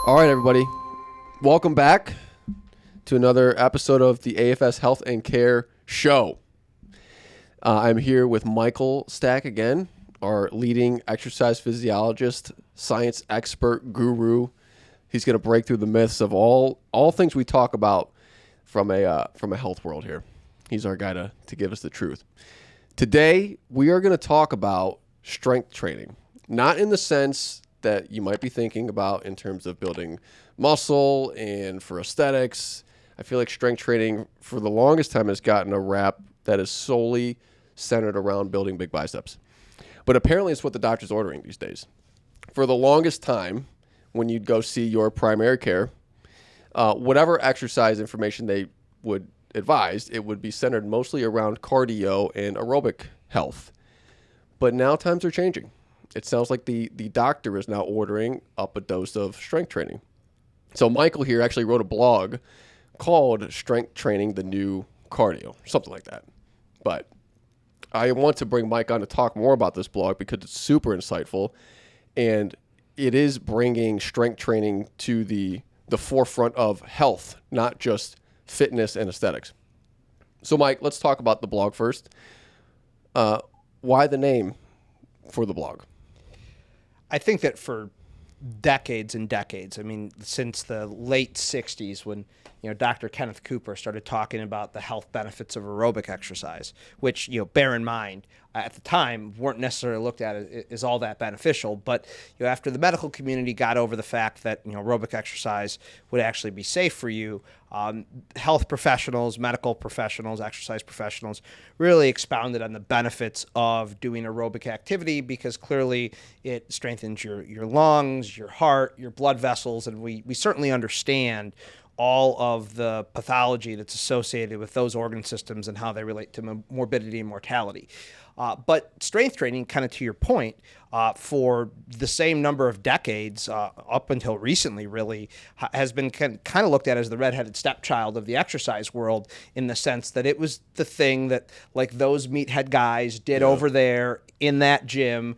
All right, everybody. Welcome back to another episode of the AFS Health and Care Show. I'm here with Michael Stack again, our leading exercise physiologist, science expert, guru. He's going to break through the myths of all things we talk about from a health world here. He's our guy to give us the truth. Today, we are going to talk about strength training, not in the sense that you might be thinking about in terms of building muscle and for aesthetics. I feel like strength training for the longest time has gotten a rap that is solely centered around building big biceps. But apparently it's what the doctor's ordering these days. For the longest time, when you'd go see your primary care, whatever exercise information they would advise, it would be centered mostly around cardio and aerobic health. But now times are changing. It sounds like the doctor is now ordering up a dose of strength training. So Michael here actually wrote a blog called Strength Training, the New Cardio, something like that. But I want to bring Mike on to talk more about this blog because it's super insightful, and it is bringing strength training to the forefront of health, not just fitness and aesthetics. So Mike, let's talk about the blog first. Why the name for the blog? I think that for decades and decades, I mean, since the late 60s when, Dr. Kenneth Cooper started talking about the health benefits of aerobic exercise, which, bear in mind, at the time weren't necessarily looked at as all that beneficial. But, after the medical community got over the fact that, aerobic exercise would actually be safe for you, health professionals, medical professionals, exercise professionals really expounded on the benefits of doing aerobic activity because clearly it strengthens your lungs, your heart, your blood vessels, and we certainly understand all of the pathology that's associated with those organ systems and how they relate to morbidity and mortality. But strength training, kind of to your point, for the same number of decades, up until recently really, has been kind of looked at as the redheaded stepchild of the exercise world in the sense that it was the thing that like those meathead guys did over there in that gym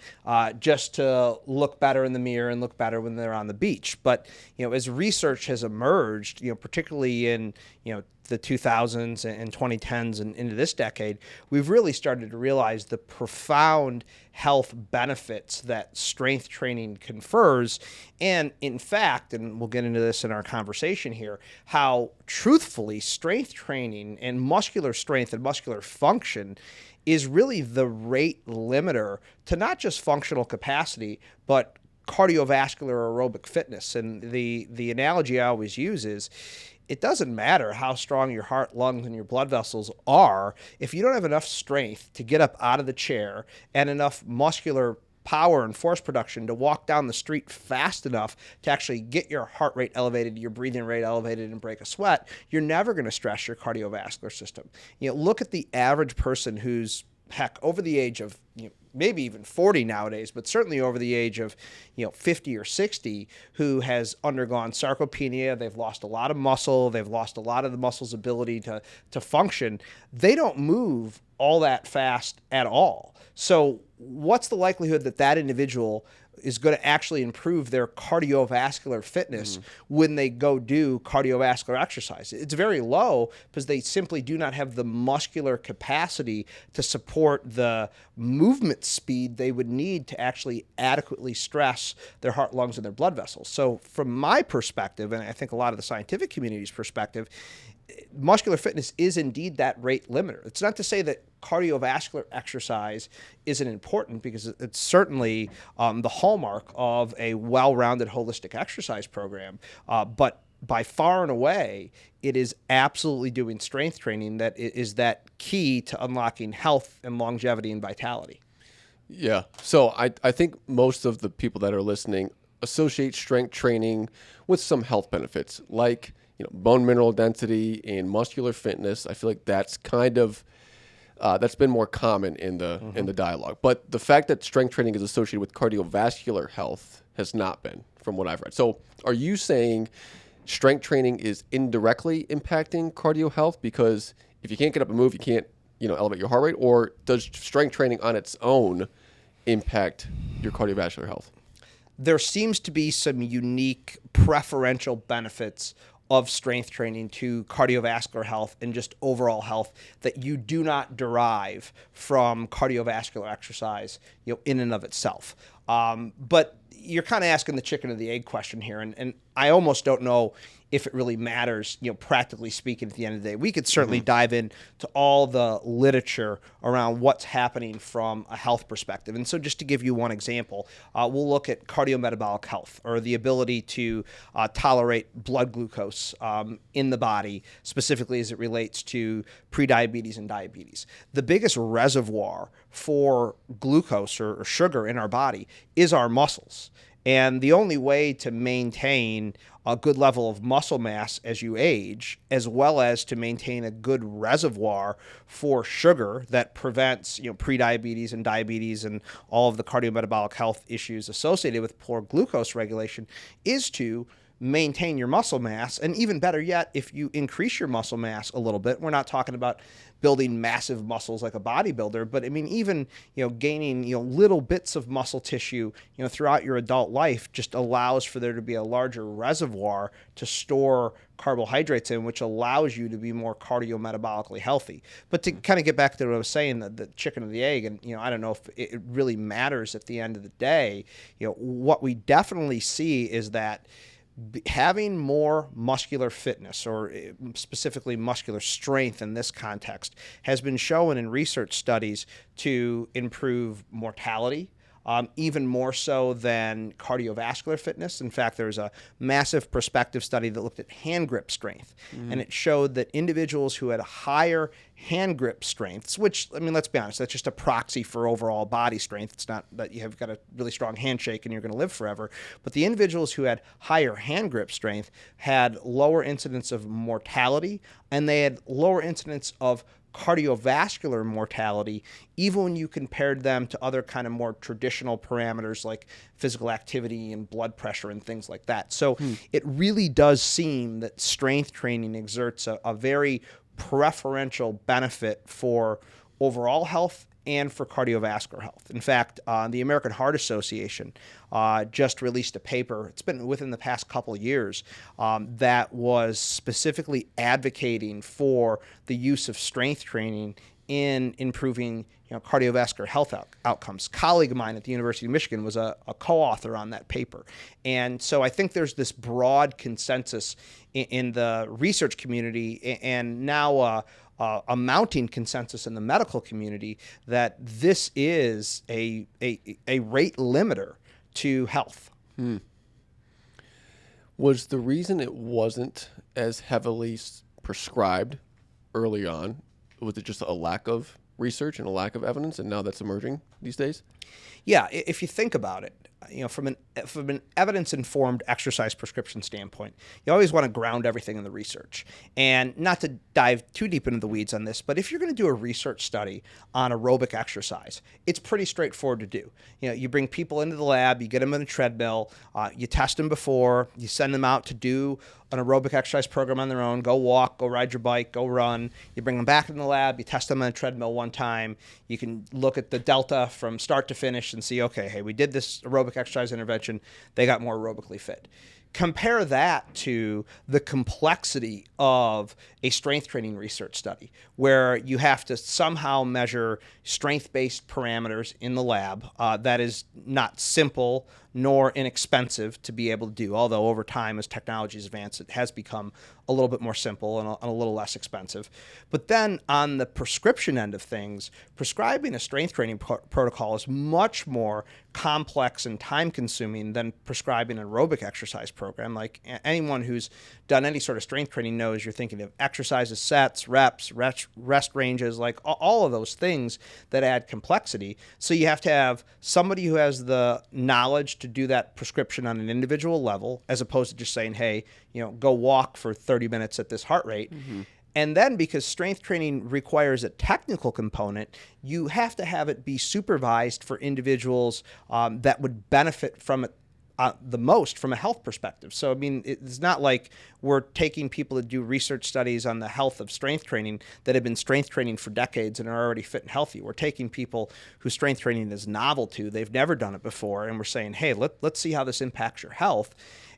just to look better in the mirror and look better when they're on the beach. But, as research has emerged, particularly in, the 2000s and 2010s and into this decade, we've really started to realize the profound health benefits that strength training confers. And in fact, and we'll get into this in our conversation here, how truthfully strength training and muscular strength and muscular function is really the rate limiter to not just functional capacity, but cardiovascular aerobic fitness. And the analogy I always use is, it doesn't matter how strong your heart, lungs, and your blood vessels are if you don't have enough strength to get up out of the chair and enough muscular power and force production to walk down the street fast enough to actually get your heart rate elevated, your breathing rate elevated, and break a sweat. You're never going to stress your cardiovascular system. Look at the average person who's over the age of maybe even 40 nowadays, but certainly over the age of 50 or 60, who has undergone sarcopenia. They've lost a lot of muscle. They've lost a lot of the muscle's ability to function. They don't move all that fast at all. So what's the likelihood that that individual is going to actually improve their cardiovascular fitness when they go do cardiovascular exercise? It's very low because they simply do not have the muscular capacity to support the movement speed they would need to actually adequately stress their heart, lungs, and their blood vessels. So from my perspective, and I think a lot of the scientific community's perspective, muscular fitness is indeed that rate limiter. It's not to say that cardiovascular exercise isn't important, because it's certainly the hallmark of a well-rounded holistic exercise program. But by far and away, it is absolutely doing strength training that is that key to unlocking health and longevity and vitality. Yeah. So I think most of the people that are listening associate strength training with some health benefits like bone mineral density and muscular fitness. I feel like that's kind of that's been more common in the dialogue. But the fact that strength training is associated with cardiovascular health has not been, from what I've read. So are you saying strength training is indirectly impacting cardio health? Because if you can't get up and move, you can't elevate your heart rate? Or does strength training on its own impact your cardiovascular health? there seems to be some unique preferential benefits of strength training to cardiovascular health and just overall health that you do not derive from cardiovascular exercise, in and of itself. But you're kind of asking the chicken or the egg question here, and I almost don't know if it really matters, practically speaking, at the end of the day. We could certainly dive into all the literature around what's happening from a health perspective. And so just to give you one example, we'll look at cardiometabolic health, or the ability to tolerate blood glucose in the body, specifically as it relates to prediabetes and diabetes. The biggest reservoir for glucose or sugar in our body is our muscles. And the only way to maintain a good level of muscle mass as you age, as well as to maintain a good reservoir for sugar that prevents, prediabetes and diabetes and all of the cardiometabolic health issues associated with poor glucose regulation, is to maintain your muscle mass. And even better yet, if you increase your muscle mass a little bit, we're not talking about building massive muscles like a bodybuilder, but I mean, even, gaining, little bits of muscle tissue, throughout your adult life just allows for there to be a larger reservoir to store carbohydrates in, which allows you to be more cardiometabolically healthy. But to kind of get back to what I was saying, the chicken or the egg, and, I don't know if it really matters at the end of the day, what we definitely see is that having more muscular fitness, or specifically muscular strength in this context, has been shown in research studies to improve mortality, even more so than cardiovascular fitness. In fact, there's a massive prospective study that looked at hand grip strength, and it showed that individuals who had higher hand grip strengths, which, I mean, let's be honest, that's just a proxy for overall body strength. It's not that you have got a really strong handshake and you're going to live forever. But the individuals who had higher hand grip strength had lower incidence of mortality, and they had lower incidence of cardiovascular mortality, even when you compared them to other kind of more traditional parameters like physical activity and blood pressure and things like that. So it really does seem that strength training exerts a very preferential benefit for overall health and for cardiovascular health. In fact, the American Heart Association just released a paper, it's been within the past couple of years, that was specifically advocating for the use of strength training in improving cardiovascular health outcomes. A colleague of mine at the University of Michigan was a co-author on that paper. And so I think there's this broad consensus in the research community, and now a mounting consensus in the medical community, that this is a rate limiter to health. Was the reason it wasn't as heavily prescribed early on, was it just a lack of research and a lack of evidence, and now that's emerging these days? Yeah, if you think about it, from an evidence-informed exercise prescription standpoint, you always want to ground everything in the research. And not to dive too deep into the weeds on this, but if you're going to do a research study on aerobic exercise, it's pretty straightforward to do. You bring people into the lab, you get them in a treadmill, you test them before, you send them out to do an aerobic exercise program on their own, go walk, go ride your bike, go run. You bring them back in the lab, you test them on a treadmill one time. You can look at the delta from start to finish and see, okay, hey, we did this aerobic exercise intervention, they got more aerobically fit. Compare that to the complexity of a strength training research study, where you have to somehow measure strength-based parameters in the lab. That is not simple nor inexpensive to be able to do, although over time, as technology has advanced, it has become a little bit more simple and a little less expensive. But then on the prescription end of things, prescribing a strength training protocol is much more complex and time-consuming than prescribing an aerobic exercise program. Like anyone who's done any sort of strength training knows, you're thinking of exercises, sets, reps, rest ranges, like all of those things that add complexity. So you have to have somebody who has the knowledge to do that prescription on an individual level, as opposed to just saying, hey, go walk for 30 minutes at this heart rate. And then, because strength training requires a technical component, you have to have it be supervised for individuals that would benefit from it the most from a health perspective. So, I mean, it's not like we're taking people to do research studies on the health of strength training that have been strength training for decades and are already fit and healthy. We're taking people whose strength training is novel to, they've never done it before, and we're saying, hey, let's see how this impacts your health.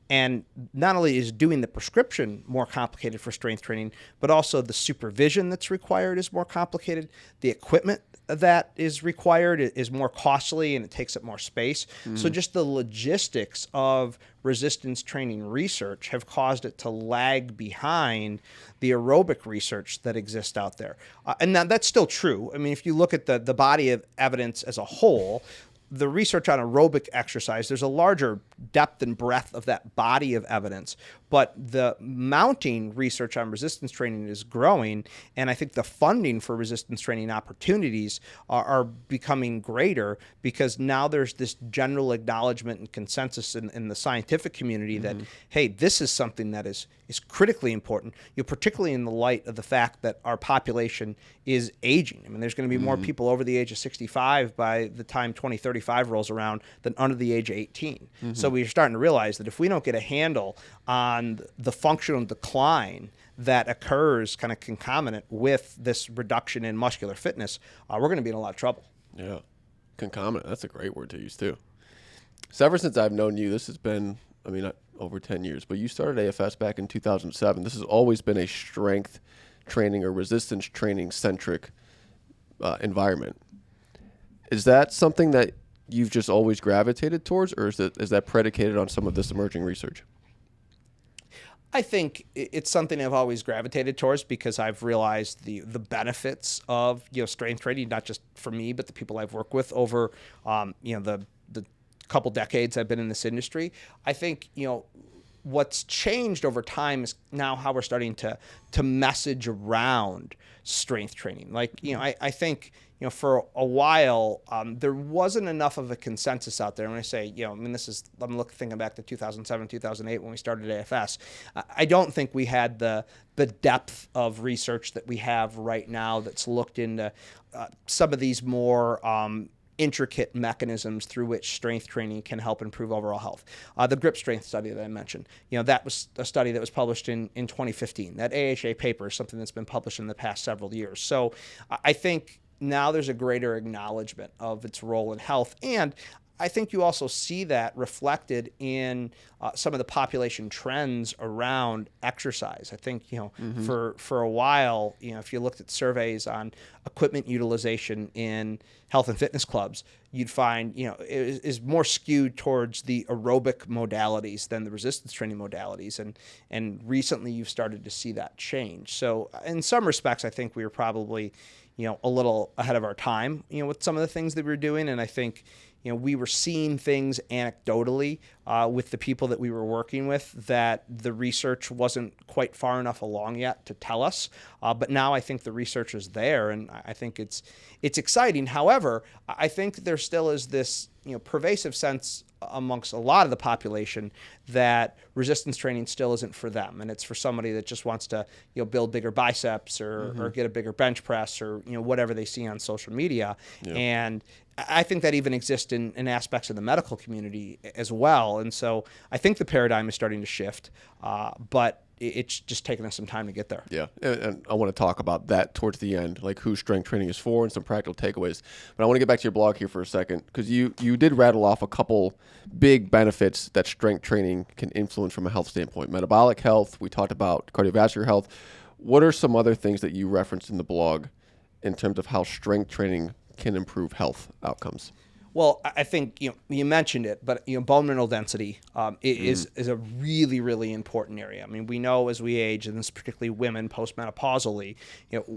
And not only is doing the prescription more complicated for strength training, but also the supervision that's required is more complicated. The equipment that is required is more costly and it takes up more space. So just the logistics of resistance training research have caused it to lag behind the aerobic research that exists out there. And now that's still true. I mean, if you look at the body of evidence as a whole, the research on aerobic exercise, there's a larger depth and breadth of that body of evidence, but the mounting research on resistance training is growing, and I think the funding for resistance training opportunities are becoming greater because now there's this general acknowledgement and consensus in the scientific community that, hey, this is something that is critically important, particularly in the light of the fact that our population is aging. I mean, there's going to be more people over the age of 65 by the time 2035 rolls around than under the age of 18. So we're starting to realize that if we don't get a handle on the functional decline that occurs kind of concomitant with this reduction in muscular fitness, we're going to be in a lot of trouble. Yeah. Concomitant. That's a great word to use too. So ever since I've known you, this has been, I mean, over 10 years, but you started AFS back in 2007. This has always been a strength training or resistance training centric environment. Is that something that you've just always gravitated towards, or is that predicated on some of this emerging research? I think it's something I've always gravitated towards because I've realized the benefits of strength training, not just for me, but the people I've worked with over the couple decades I've been in this industry. I think what's changed over time is now how we're starting to message around strength training. Like I think for a while there wasn't enough of a consensus out there. When I say I'm thinking back to 2007, 2008 when we started AFS. I don't think we had the depth of research that we have right now that's looked into some of these more intricate mechanisms through which strength training can help improve overall health. The grip strength study that I mentioned, that was a study that was published in 2015. That AHA paper is something that's been published in the past several years. So I think now there's a greater acknowledgement of its role in health. And I think you also see that reflected in some of the population trends around exercise. I think, for a while, if you looked at surveys on equipment utilization in health and fitness clubs, you'd find, it is more skewed towards the aerobic modalities than the resistance training modalities. And recently you've started to see that change. So in some respects, I think we were probably, a little ahead of our time, with some of the things that we were doing. And I think, we were seeing things anecdotally with the people that we were working with that the research wasn't quite far enough along yet to tell us. But now I think the research is there, and I think it's exciting. However, I think there still is this pervasive sense amongst a lot of the population that resistance training still isn't for them, and it's for somebody that just wants to build bigger biceps or get a bigger bench press or whatever they see on social media. Yeah. And I think that even exists in aspects of the medical community as well. And so I think the paradigm is starting to shift, but it's just taken us some time to get there. Yeah, and I want to talk about that towards the end, like who strength training is for and some practical takeaways. But I want to get back to your blog here for a second, because you did rattle off a couple big benefits that strength training can influence from a health standpoint. Metabolic health, we talked about cardiovascular health. What are some other things that you referenced in the blog in terms of how strength training can improve health outcomes? Well, I think you mentioned it, but bone mineral density is a really, really important area. I mean, we know as we age, and this is particularly women postmenopausally,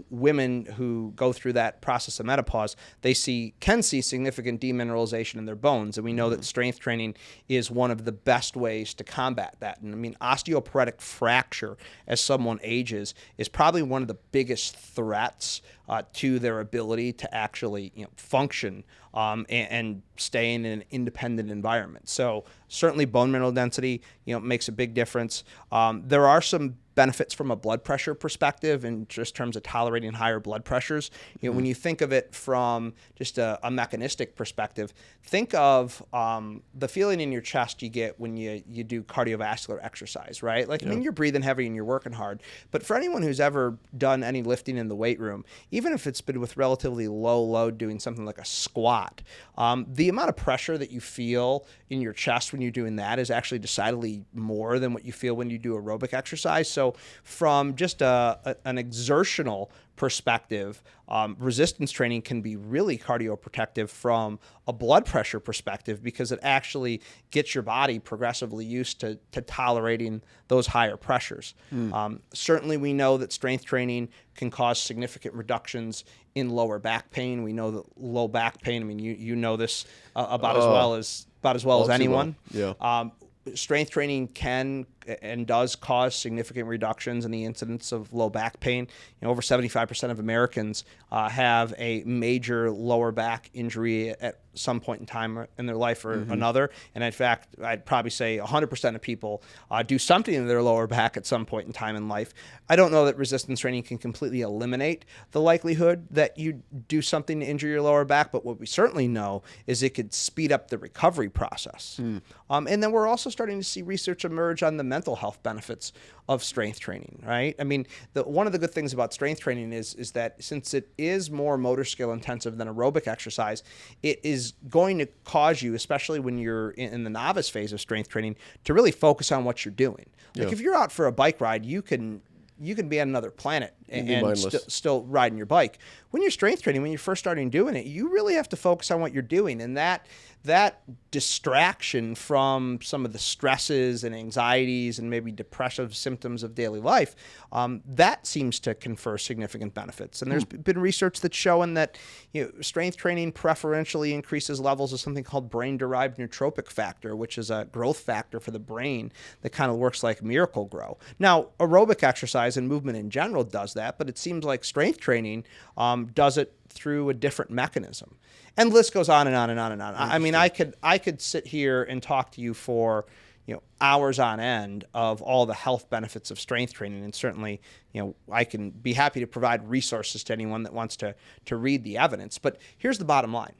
women who go through that process of menopause, they can see significant demineralization in their bones, and we know that strength training is one of the best ways to combat that. And I mean, osteoporotic fracture as someone ages is probably one of the biggest threats to their ability to actually function and stay in an independent environment. So certainly bone mineral density makes a big difference. There are some benefits from a blood pressure perspective in just terms of tolerating higher blood pressures. When you think of it from just a mechanistic perspective, think of the feeling in your chest you get when you do cardiovascular exercise, right? Like, I mean, you're breathing heavy and you're working hard. But for anyone who's ever done any lifting in the weight room, even if it's been with relatively low load doing something like a squat, the amount of pressure that you feel in your chest when you're doing that is actually decidedly more than what you feel when you do aerobic exercise. So from just an exertional perspective, resistance training can be really cardioprotective from a blood pressure perspective because it actually gets your body progressively used to tolerating those higher pressures. Certainly we know that strength training can cause significant reductions in lower back pain. We know that low back pain, I mean, you know this about as well as anyone. Yeah. Strength training can and does cause significant reductions in the incidence of low back pain. Over 75% of Americans have a major lower back injury at some point in time in their life or another. And in fact, I'd probably say 100% of people do something in their lower back at some point in time in life. I don't know that resistance training can completely eliminate the likelihood that you do something to injure your lower back, but what we certainly know is it could speed up the recovery process. And then we're also starting to see research emerge on the mental health benefits of strength training, right? I mean, one of the good things about strength training is that since it is more motor skill intensive than aerobic exercise, it is going to cause you, especially when you're in the novice phase of strength training, to really focus on what you're doing. Like if you're out for a bike ride, you can be on another planet and still riding your bike. When you're strength training, when you're first starting doing it, you really have to focus on what you're doing. And that distraction from some of the stresses and anxieties and maybe depressive symptoms of daily life, that seems to confer significant benefits. And there's been research that's showing that strength training preferentially increases levels of something called brain-derived neurotrophic factor, which is a growth factor for the brain that kind of works like Miracle-Gro. Now, aerobic exercise and movement in general does that, but it seems like strength training does it through a different mechanism. And the list goes on and on and on and on. I mean, I could sit here and talk to you for hours on end of all the health benefits of strength training, and certainly I can be happy to provide resources to anyone that wants to read the evidence. But here's the bottom line: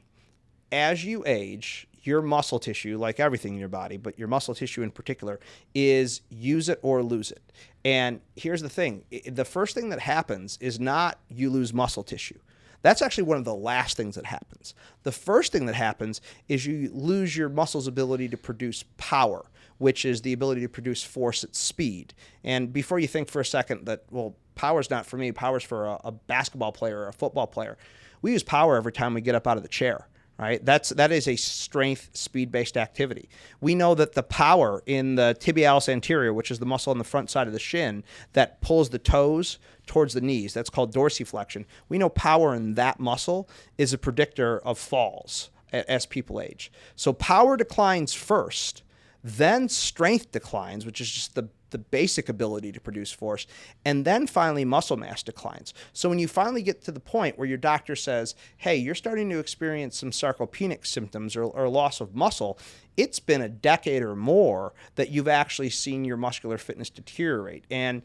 as you age, your muscle tissue, like everything in your body, but your muscle tissue in particular, is use it or lose it. And here's the thing: the first thing that happens is not you lose muscle tissue. That's actually one of the last things that happens. The first thing that happens is you lose your muscle's ability to produce power, which is the ability to produce force at speed. And before you think for a second that, well, power's not for me, power's for a basketball player or a football player, we use power every time we get up out of the chair. Right? That is a strength speed-based activity. We know that the power in the tibialis anterior, which is the muscle on the front side of the shin that pulls the toes towards the knees, that's called dorsiflexion. We know power in that muscle is a predictor of falls as people age. So power declines first, then strength declines, which is just the basic ability to produce force, and then finally muscle mass declines. So when you finally get to the point where your doctor says, hey, you're starting to experience some sarcopenic symptoms or loss of muscle, it's been a decade or more that you've actually seen your muscular fitness deteriorate. And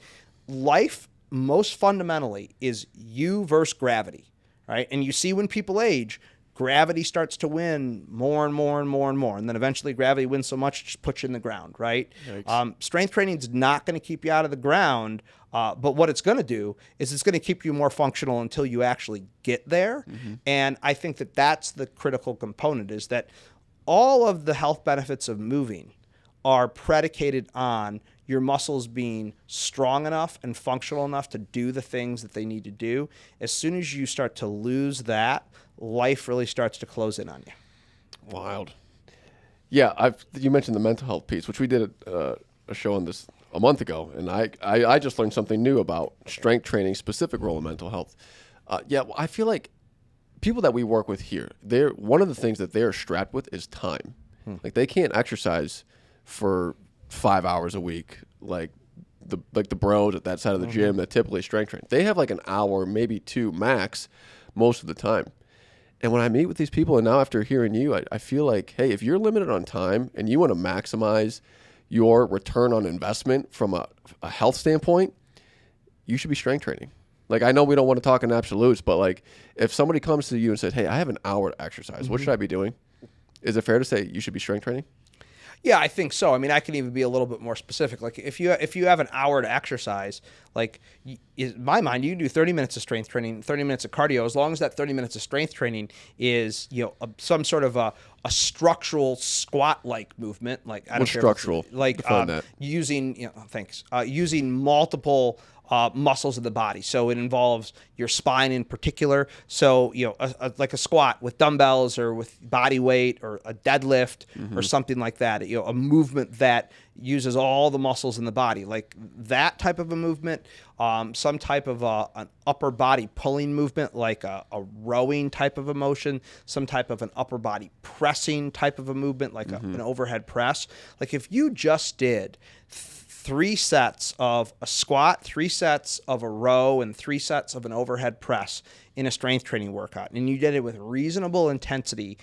life, most fundamentally, is you versus gravity, right? And you see when people age, gravity starts to win more and more and more and more. And then eventually gravity wins so much, it just puts you in the ground, right? Strength training is not going to keep you out of the ground, but what it's going to do is it's going to keep you more functional until you actually get there. And I think that that's the critical component, is that all of the health benefits of moving are predicated on your muscles being strong enough and functional enough to do the things that they need to do. As soon as you start to lose that, life really starts to close in on you. Wild. Yeah, you mentioned the mental health piece, which we did a show on this a month ago, and I just learned something new about strength training specific role in mental health. I feel like people that we work with here, one of the things that they're strapped with is time. Like they can't exercise for 5 hours a week, like the bros at that side of the gym that typically strength train. They have like an hour, maybe two max, most of the time. And when I meet with these people, and now after hearing you, I feel like, hey, if you're limited on time and you want to maximize your return on investment from a health standpoint, you should be strength training. Like, I know we don't want to talk in absolutes, but like if somebody comes to you and says, hey, I have an hour to exercise, what should I be doing? Is it fair to say you should be strength training? Yeah, I think so. I mean, I can even be a little bit more specific. Like if you have an hour to exercise, like in my mind, you can do 30 minutes of strength training, 30 minutes of cardio, as long as that 30 minutes of strength training is, some sort of a structural squat-like movement. Like I don't What's care structural? Like Define that. using, using multiple muscles of the body. So it involves your spine in particular. So, like a squat with dumbbells or with body weight or a deadlift or something like that, a movement that uses all the muscles in the body, like that type of a movement, some type of an upper body pulling movement, like a rowing type of a motion, some type of an upper body pressing type of a movement, like an overhead press. Like if you just did 3 sets of a squat, 3 sets of a row, and 3 sets of an overhead press in a strength training workout, and you did it with reasonable intensity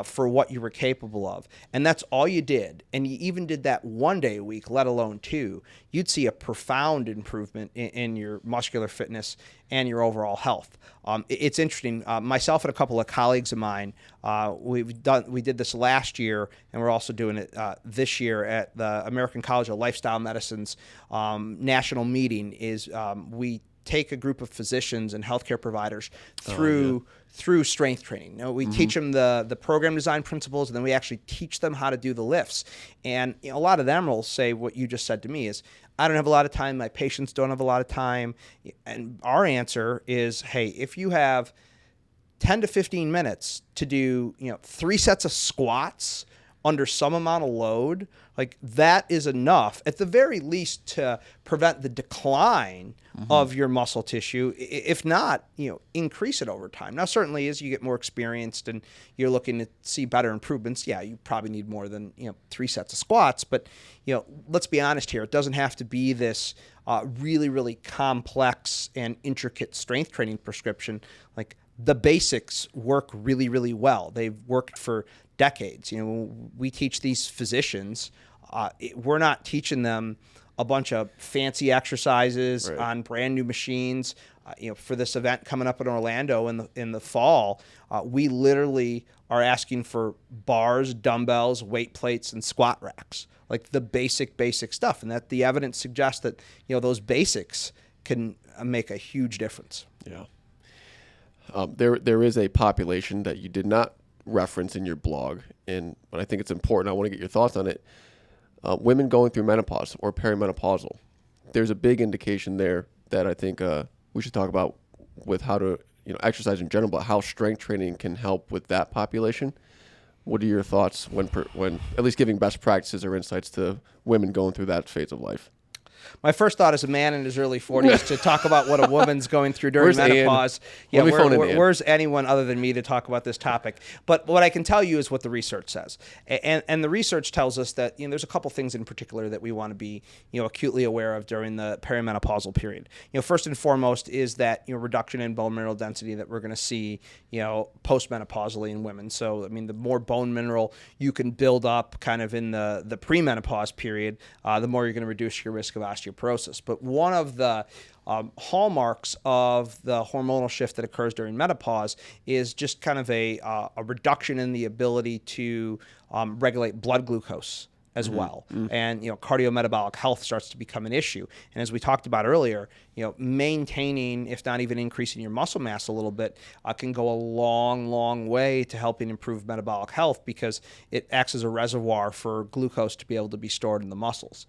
for what you were capable of, and that's all you did, and you even did that 1 day a week, let alone 2, you'd see a profound improvement in your muscular fitness and your overall health. It's interesting. Myself and a couple of colleagues of mine, we did this last year, and we're also doing it this year at the American College of Lifestyle Medicine's national meeting. We take a group of physicians and healthcare providers through strength training. We teach them the program design principles, and then we actually teach them how to do the lifts. And a lot of them will say what you just said to me is, I don't have a lot of time. My patients don't have a lot of time. And our answer is, hey, if you have 10 to 15 minutes to do, 3 sets of squats under some amount of load, like that is enough, at the very least, to prevent the decline of your muscle tissue. If not, increase it over time. Now, certainly as you get more experienced and you're looking to see better improvements, yeah, you probably need more than, 3 sets of squats. But, let's be honest here. It doesn't have to be this really, really complex and intricate strength training prescription. Like the basics work really, really well. They've worked for decades. We teach these physicians, we're not teaching them a bunch of fancy exercises on brand new machines. For this event coming up in Orlando in the fall, we literally are asking for bars, dumbbells, weight plates, and squat racks, like the basic stuff, and that the evidence suggests that those basics can make a huge difference. Yeah. There is a population that you did not reference in your blog, but I think it's important. I want to get your thoughts on it. Women going through menopause or perimenopausal. There's a big indication there that I think we should talk about with how to exercise in general, but how strength training can help with that population. What are your thoughts when at least giving best practices or insights to women going through that phase of life? My first thought as a man in his early 40s to talk about what a woman's going through during menopause. Ian? Where's anyone other than me to talk about this topic? But what I can tell you is what the research says. And the research tells us that there's a couple things in particular that we want to be acutely aware of during the perimenopausal period. First and foremost is that reduction in bone mineral density that we're going to see postmenopausally in women. So I mean, the more bone mineral you can build up kind of in the premenopause period, the more you're going to reduce your risk of osteoporosis. But one of the hallmarks of the hormonal shift that occurs during menopause is just kind of a reduction in the ability to regulate blood glucose as well. And cardiometabolic health starts to become an issue. And as we talked about earlier, maintaining, if not even increasing your muscle mass a little bit, can go a long way to helping improve metabolic health, because it acts as a reservoir for glucose to be able to be stored in the muscles.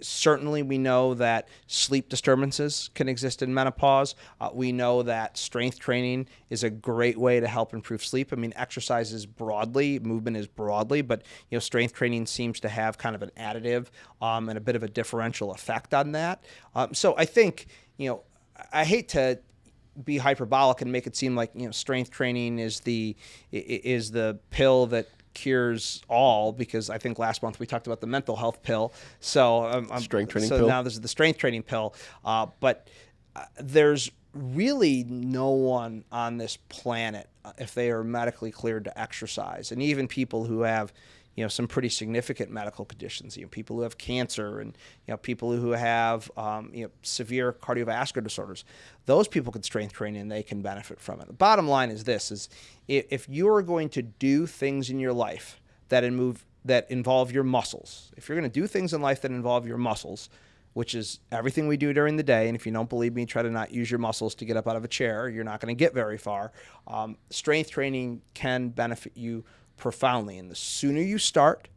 Certainly we know that sleep disturbances can exist in menopause. We know that strength training is a great way to help improve sleep. I mean, exercise is broadly, movement is broadly, but strength training seems to have kind of an additive and a bit of a differential effect on that. So I think, I hate to be hyperbolic and make it seem like strength training is the pill that cures all, because I think last month we talked about the mental health pill. So strength training pill. So now this is the strength training pill. But there's really no one on this planet, if they are medically cleared to exercise, and even people who have some pretty significant medical conditions, people who have cancer and, people who have, severe cardiovascular disorders. Those people can strength train and they can benefit from it. The bottom line is this, is if you're going to do things in your life that involve your muscles, if you're going to do things in life that involve your muscles, which is everything we do during the day. And if you don't believe me, try to not use your muscles to get up out of a chair. You're not going to get very far. Strength training can benefit you profoundly. And the sooner you start,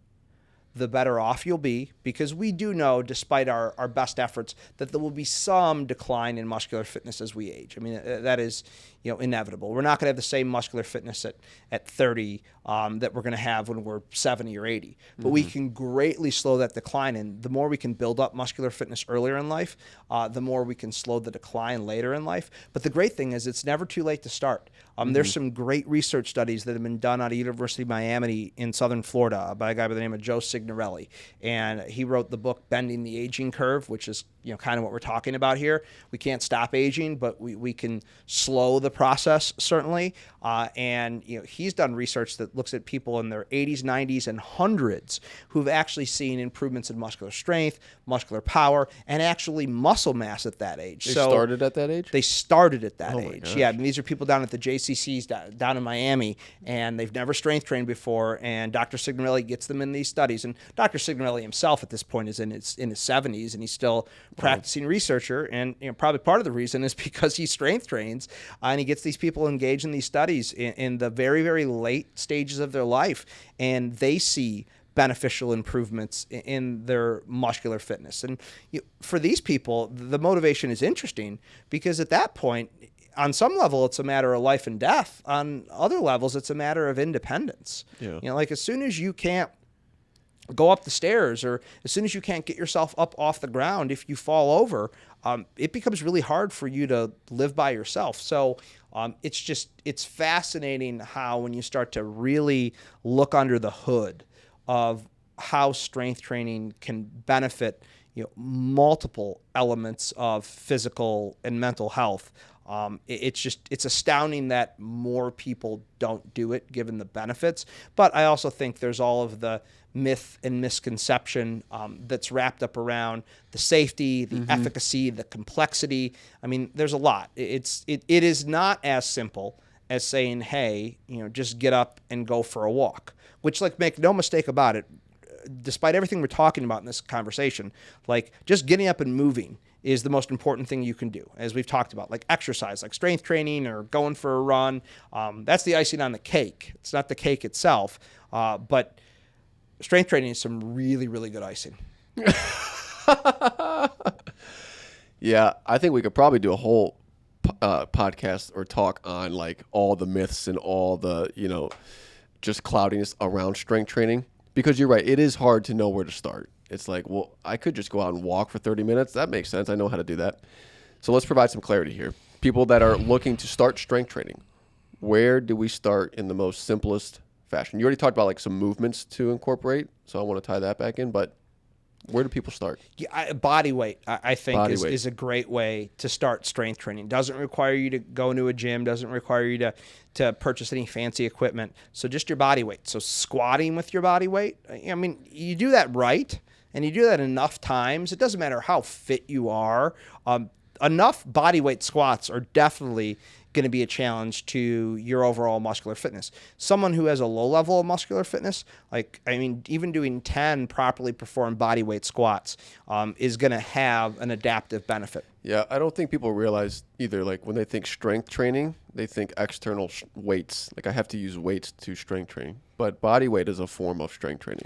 the better off you'll be, because we do know, despite our best efforts, that there will be some decline in muscular fitness as we age. I mean, that is, inevitable. We're not going to have the same muscular fitness at 30 that we're going to have when we're 70 or 80. But we can greatly slow that decline. And the more we can build up muscular fitness earlier in life, the more we can slow the decline later in life. But the great thing is it's never too late to start. There's some great research studies that have been done out of University of Miami in southern Florida by a guy by the name of Joe Signorelli. And he wrote the book Bending the Aging Curve, which is kind of what we're talking about here. We can't stop aging, but we can slow the process, certainly. And he's done research that looks at people in their 80s, 90s, and hundreds who've actually seen improvements in muscular strength, muscular power, and actually muscle mass at that age. They started at that age? They started at that age. Gosh. Yeah, I mean, these are people down at the JCCs down in Miami, and they've never strength trained before, and Dr. Signorelli gets them in these studies. And Dr. Signorelli himself at this point is in his 70s, and he's still practicing researcher. And probably part of the reason is because he strength trains, and he gets these people engaged in these studies in the very, very late stages of their life, and they see beneficial improvements in their muscular fitness. And for these people, the motivation is interesting, because at that point, on some level, it's a matter of life and death. On other levels, it's a matter of independence. Yeah. Like as soon as you can't go up the stairs, or as soon as you can't get yourself up off the ground, if you fall over, it becomes really hard for you to live by yourself. So it's fascinating how when you start to really look under the hood of how strength training can benefit multiple elements of physical and mental health. It's astounding that more people don't do it given the benefits. But I also think there's all of the myth and misconception that's wrapped up around the safety, the efficacy, the complexity. I mean, there's a lot. It is not as simple as saying, hey, just get up and go for a walk, which, like, make no mistake about it, despite everything we're talking about in this conversation, like just getting up and moving is the most important thing you can do, as we've talked about, like exercise, like strength training or going for a run. That's the icing on the cake. It's not the cake itself, but strength training is some really, really good icing. Yeah, I think we could probably do a whole podcast or talk on like all the myths and all the, just cloudiness around strength training. Because you're right, it is hard to know where to start. It's like, well, I could just go out and walk for 30 minutes. That makes sense. I know how to do that. So let's provide some clarity here. People that are looking to start strength training, where do we start in the most simplest fashion? You already talked about like some movements to incorporate, so I want to tie that back in, but where do people start? Yeah, body weight, I think, is a great way to start strength training. Doesn't require you to go into a gym, doesn't require you to purchase any fancy equipment. So just your body weight. So squatting with your body weight, I mean, you do that right, and you do that enough times. It doesn't matter how fit you are. Enough body weight squats are definitely going to be a challenge to your overall muscular fitness. Someone who has a low level of muscular fitness, even doing 10 properly performed body weight squats is going to have an adaptive benefit. Yeah, I don't think people realize either, like when they think strength training, they think external weights. Like I have to use weights to strength train, but body weight is a form of strength training.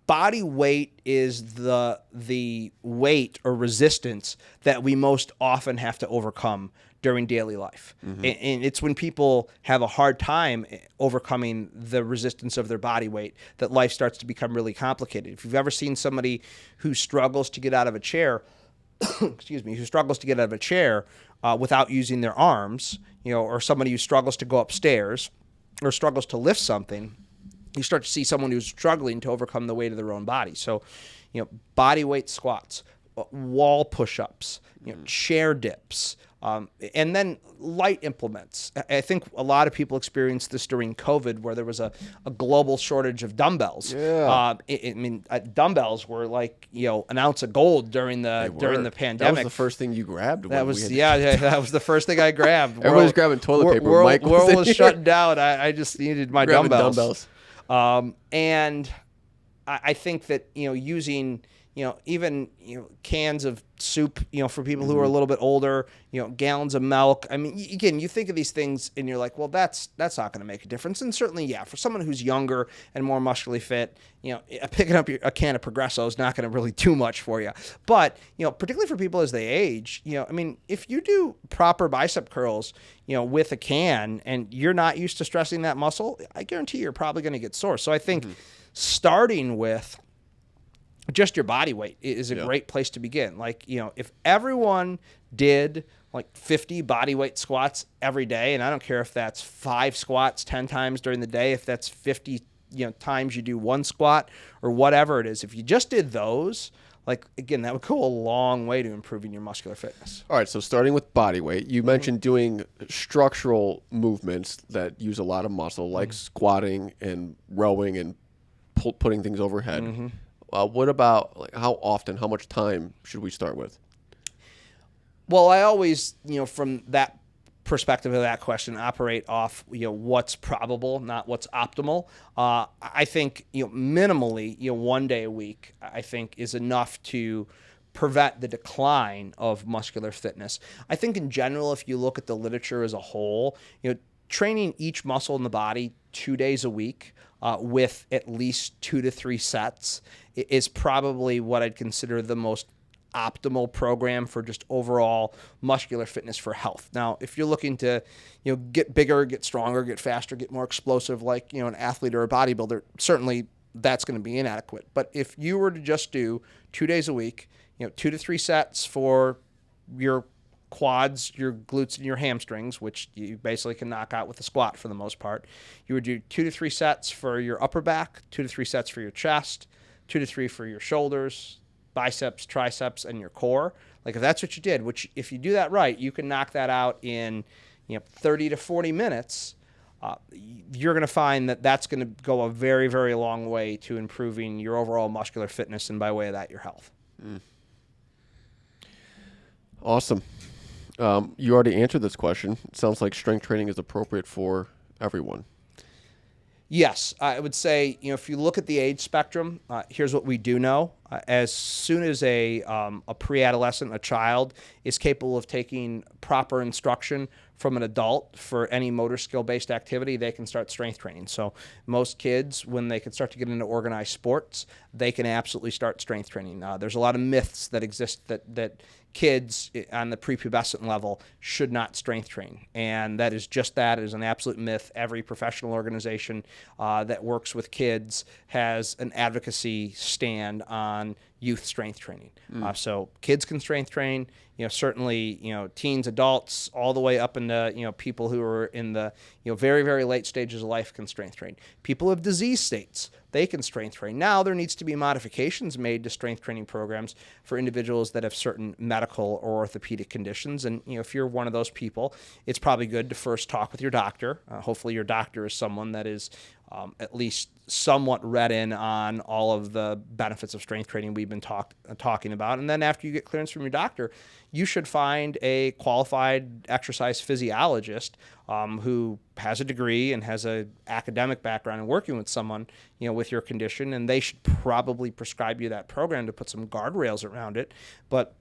Body weight is the weight or resistance that we most often have to overcome during daily life. And it's when people have a hard time overcoming the resistance of their body weight that life starts to become really complicated. If you've ever seen somebody who struggles to get out of a chair, without using their arms, or somebody who struggles to go upstairs or struggles to lift something, you start to see someone who's struggling to overcome the weight of their own body. So, body weight squats. wall push-ups, chair dips, and then light implements. I think a lot of people experienced this during COVID, where there was a global shortage of dumbbells. Yeah. Dumbbells were like an ounce of gold during the pandemic. That was the first thing you grabbed. That was that was the first thing I grabbed. Everybody's grabbing toilet paper. World was shut down. I just needed my dumbbells. And I think that using even cans of soup, for people who are a little bit older, gallons of milk. I mean, again, you think of these things and you're like, well, that's not going to make a difference. And certainly, yeah, for someone who's younger and more muscularly fit, picking up a can of Progresso is not going to really do much for you. But particularly for people as they age, if you do proper bicep curls, with a can and you're not used to stressing that muscle, I guarantee you're probably going to get sore. So I think starting with just your body weight is a great place to begin. Like, if everyone did like 50 body weight squats every day, and I don't care if that's 5 squats 10 times during the day, if that's 50, times you do 1 squat or whatever it is, if you just did those, like, again, that would go a long way to improving your muscular fitness. All right, so starting with body weight, you mentioned doing structural movements that use a lot of muscle, like squatting and rowing and putting things overhead. What about how often, how much time should we start with? Well, I always, from that perspective of that question, operate off, what's probable, not what's optimal. I think, minimally, 1 day a week, I think is enough to prevent the decline of muscular fitness. I think in general, if you look at the literature as a whole, training each muscle in the body 2 days a week with at least 2 to 3 sets is probably what I'd consider the most optimal program for just overall muscular fitness for health. Now, if you're looking to, get bigger, get stronger, get faster, get more explosive, like, an athlete or a bodybuilder, certainly that's going to be inadequate. But if you were to just do 2 days a week, 2 to 3 sets for your quads, your glutes, and your hamstrings, which you basically can knock out with a squat for the most part. You would do 2 to 3 sets for your upper back, 2 to 3 sets for your chest, 2 to 3 for your shoulders, biceps, triceps, and your core. Like, if that's what you did, which if you do that right, you can knock that out in 30 to 40 minutes. You're going to find that that's going to go a very, very long way to improving your overall muscular fitness, and by way of that, your health. Awesome. You already answered this question. It sounds like strength training is appropriate for everyone. Yes, I would say, if you look at the age spectrum, here's what we do know. As soon as a pre-adolescent, a child, is capable of taking proper instruction from an adult for any motor skill-based activity, they can start strength training. So most kids, when they can start to get into organized sports, they can absolutely start strength training. There's a lot of myths that exist that kids on the prepubescent level should not strength train. And that is just that. It is an absolute myth. Every professional organization that works with kids has an advocacy stand on youth strength training. So kids can strength train, certainly, teens, adults, all the way up into, people who are in the, very, very late stages of life can strength train. People of disease states, they can strength train. Now there needs to be modifications made to strength training programs for individuals that have certain medical or orthopedic conditions. And, if you're one of those people, it's probably good to first talk with your doctor. Hopefully your doctor is someone that is at least somewhat read in on all of the benefits of strength training we've been talking about. And then after you get clearance from your doctor, you should find a qualified exercise physiologist who has a degree and has an academic background in working with someone, with your condition, and they should probably prescribe you that program to put some guardrails around it. But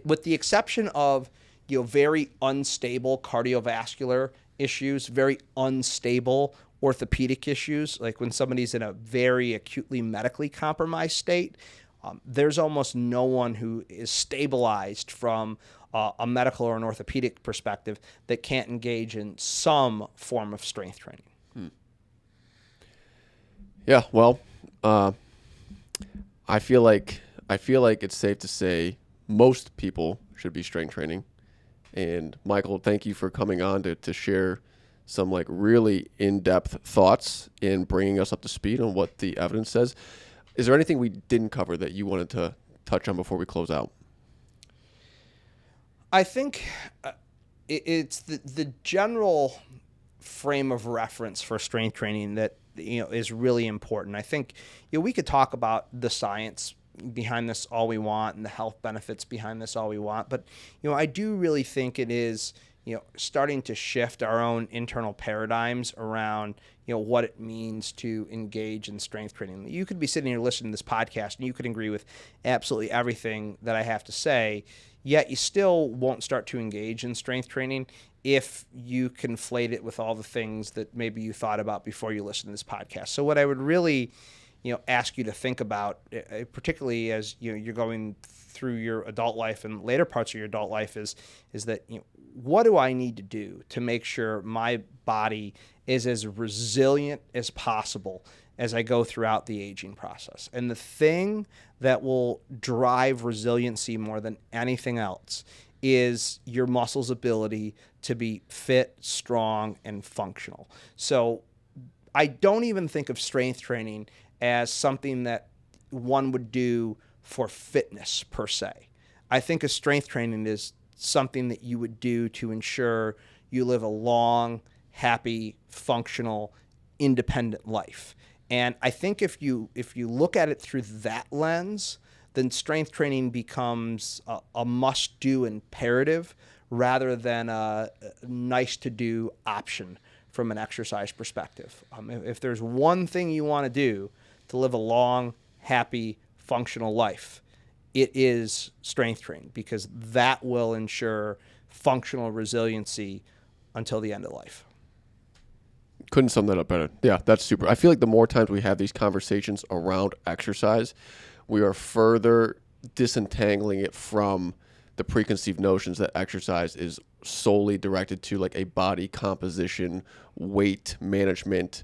with the exception of, very unstable cardiovascular issues, very unstable orthopedic issues, like when somebody's in a very acutely medically compromised state, there's almost no one who is stabilized from a medical or an orthopedic perspective that can't engage in some form of strength training. Yeah, well, I feel like it's safe to say most people should be strength training. And Michael, thank you for coming on to share some really in-depth thoughts and bringing us up to speed on what the evidence says. Is there anything we didn't cover that you wanted to touch on before we close out? I think it's the general frame of reference for strength training that is really important. I think we could talk about the science behind this all we want and the health benefits behind this all we want, but I do really think it is starting to shift our own internal paradigms around what it means to engage in strength training. You could be sitting here listening to this podcast and you could agree with absolutely everything that I have to say, yet you still won't start to engage in strength training if you conflate it with all the things that maybe you thought about before you listened to this podcast. So what I would really ask you to think about, particularly as you're going through your adult life and later parts of your adult life, is that what do I need to do to make sure my body is as resilient as possible as I go throughout the aging process? And the thing that will drive resiliency more than anything else is your muscles' ability to be fit, strong, and functional. So I don't even think of strength training as something that one would do for fitness per se. I think of strength training as something that you would do to ensure you live a long, happy, functional, independent life. And I think if you look at it through that lens, then strength training becomes a must-do imperative rather than a nice-to-do option from an exercise perspective. If there's one thing you want to do to live a long, happy, functional life, it is strength training, because that will ensure functional resiliency until the end of life. Couldn't sum that up better. Yeah, that's super. I feel like the more times we have these conversations around exercise, we are further disentangling it from the preconceived notions that exercise is solely directed to like a body composition, weight management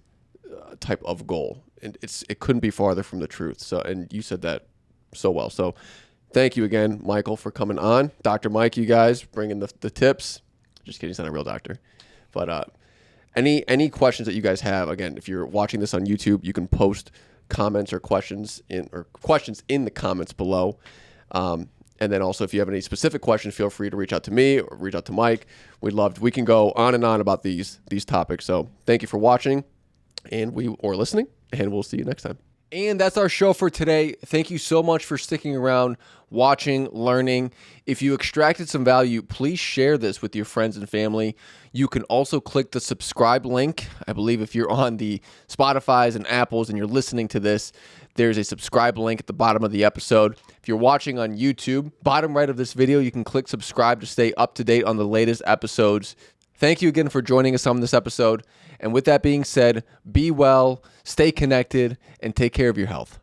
type of goal. And it couldn't be farther from the truth. So, and you said that so well. So thank you again, Michael, for coming on. Dr. Mike, you guys bringing the tips. Just kidding, he's not a real doctor. But any questions that you guys have, again, if you're watching this on YouTube, you can post comments or questions in the comments below. And then also, if you have any specific questions, feel free to reach out to me or reach out to Mike. We can go on and on about these topics. So thank you for watching or listening, and we'll see you next time. And that's our show for today. Thank you so much for sticking around, watching, learning. If you extracted some value, please share this with your friends and family. You can also click the subscribe link. I believe if you're on the Spotifys and Apples and you're listening to this, there's a subscribe link at the bottom of the episode. If you're watching on YouTube, bottom right of this video, you can click subscribe to stay up to date on the latest episodes. Thank you again for joining us on this episode. And with that being said, be well, stay connected, and take care of your health.